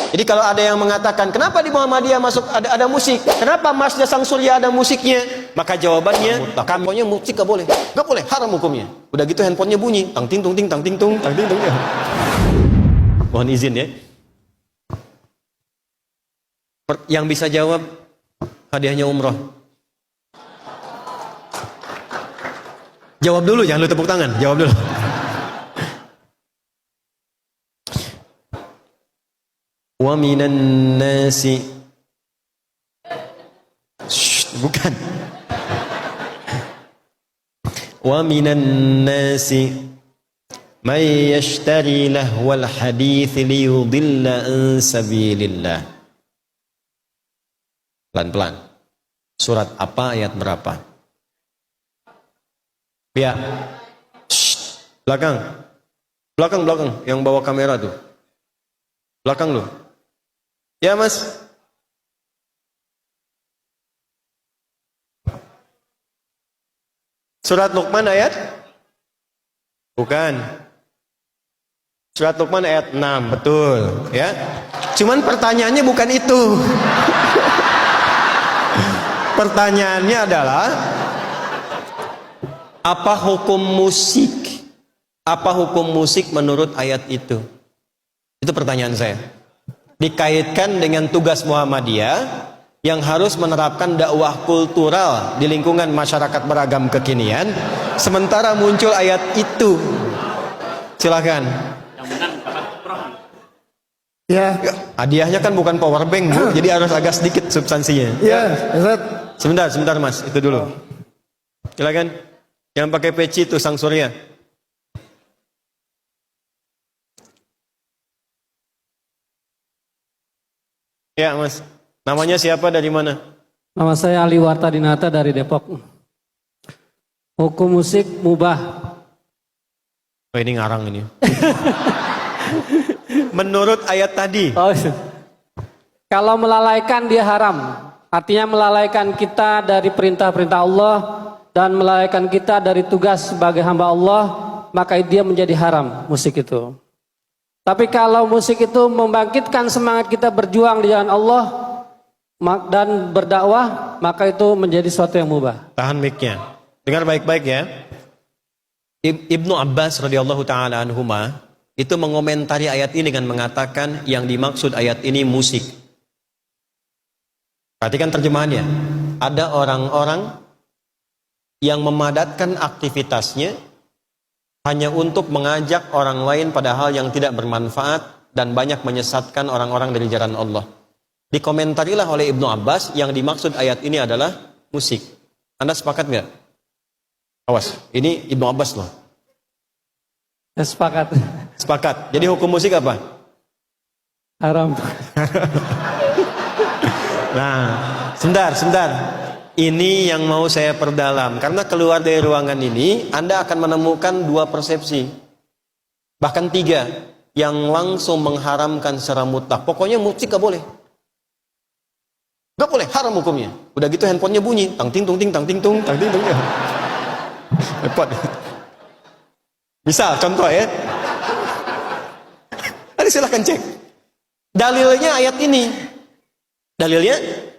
Jadi kalau ada yang mengatakan, kenapa di Muhammadiyah masuk ada musik? Kenapa Masjid Sang Surya ada musiknya? Maka jawabannya, pokoknya musik gak boleh. Gak boleh, haram hukumnya. Udah gitu handphonenya bunyi, tang ting tung ting tang ting tung tang ting tung. Mohon izin ya. Yang bisa jawab hadiahnya umroh. Jawab dulu, jangan lu tepuk tangan. Jawab dulu. Wa minan nasi. Bukan. Wa minan nasi may yashtari lahwal hadits liyudilla an sabilillah. Pelan-pelan. Surat apa, ayat berapa? Ya. Belakang. Belakang yang bawa kamera tuh. Belakang lu. Ya, Mas. Surat Luqman ayat? Bukan. Surat Luqman ayat 6, betul, ya. Cuman pertanyaannya bukan itu. Pertanyaannya adalah apa hukum musik? Apa hukum musik menurut ayat itu? Itu pertanyaan saya. Dikaitkan dengan tugas Muhammadiyah yang harus menerapkan dakwah kultural di lingkungan masyarakat beragam kekinian, sementara muncul ayat itu. Silakan. Yang menang dapat ya. Hadiahnya kan bukan power bank, Bu, jadi harus agak sedikit substansinya. Ya, Ustaz. Sebentar Mas, itu dulu. Silakan. Yang pakai peci itu Sang Surya. Ya, Mas. Namanya siapa, dari mana? Nama saya Ali Wartadinata dari Depok. Hukum musik mubah. Oh, ini ngarang ini. Menurut ayat tadi. Oh, kalau melalaikan dia haram. Artinya melalaikan kita dari perintah-perintah Allah dan melalaikan kita dari tugas sebagai hamba Allah, maka dia menjadi haram musik itu. Tapi kalau musik itu membangkitkan semangat kita berjuang di jalan Allah dan berdakwah, maka itu menjadi sesuatu yang mubah. Tahan mic-nya. Dengar baik-baik ya. Ibnu Abbas radhiyallahu taala anhuma itu mengomentari ayat ini dengan mengatakan yang dimaksud ayat ini musik. Perhatikan terjemahannya. Ada orang-orang yang memadatkan aktivitasnya hanya untuk mengajak orang lain pada hal yang tidak bermanfaat dan banyak menyesatkan orang-orang dari jalan Allah. Dikomentarilah oleh Ibnu Abbas yang dimaksud ayat ini adalah musik. Anda sepakat nggak? Awas, ini Ibnu Abbas loh. Ya, sepakat. Sepakat. Jadi hukum musik apa? Haram. Nah, sebentar. Ini yang mau saya perdalam. Karena keluar dari ruangan ini, Anda akan menemukan dua persepsi. Bahkan tiga. Yang langsung mengharamkan secara mutlak. Pokoknya musik gak boleh. Gak boleh, haram hukumnya. Udah gitu handphonenya bunyi. Tang ting tung ting tang ting tung tang ting tung. Repot. Misal, contoh ya. Nanti silahkan cek. Dalilnya ayat ini. Dalilnya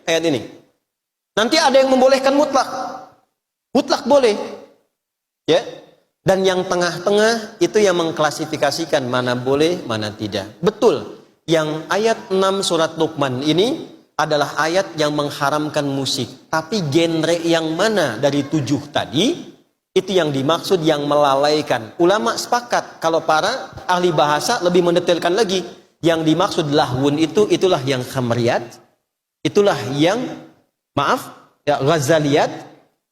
ayat ini. Nanti ada yang membolehkan mutlak. Mutlak boleh. Ya. Dan yang tengah-tengah itu yang mengklasifikasikan mana boleh, mana tidak. Betul. Yang ayat 6 surat Luqman ini adalah ayat yang mengharamkan musik. Tapi genre yang mana dari 7 tadi, itu yang dimaksud yang melalaikan. Ulama sepakat. Kalau para ahli bahasa lebih mendetailkan lagi. Yang dimaksud lahwun itu, itulah yang khamriyat. Itulah yang, maaf, ya, ghazaliyat.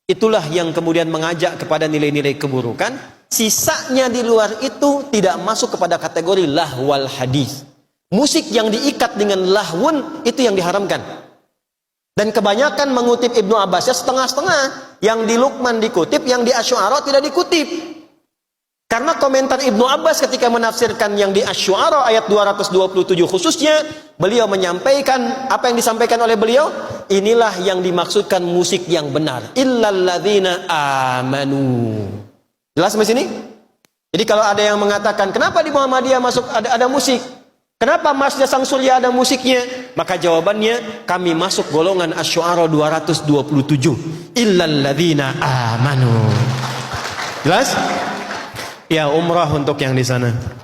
Itulah yang kemudian mengajak kepada nilai-nilai keburukan. Sisanya di luar itu tidak masuk kepada kategori lahwal hadis. Musik yang diikat dengan lahwun itu yang diharamkan. Dan kebanyakan mengutip Ibnu Abbas ya setengah-setengah. Yang di Luqman dikutip, yang di Asy-Syu'ara tidak dikutip. Karena komentar Ibnu Abbas ketika menafsirkan yang di Asy-Syu'ara ayat 227 khususnya, beliau menyampaikan apa yang disampaikan oleh beliau. Inilah yang dimaksudkan musik yang benar. Illalladzina amanu. Jelas sampai sini? Jadi kalau ada yang mengatakan, kenapa di Muhammadiyah masuk ada musik? Kenapa Masjid Sang Surya ada musiknya? Maka jawabannya, kami masuk golongan Asy-Syu'ara 227. Illal ladzina amanu. Jelas? Ya, umrah untuk yang di sana.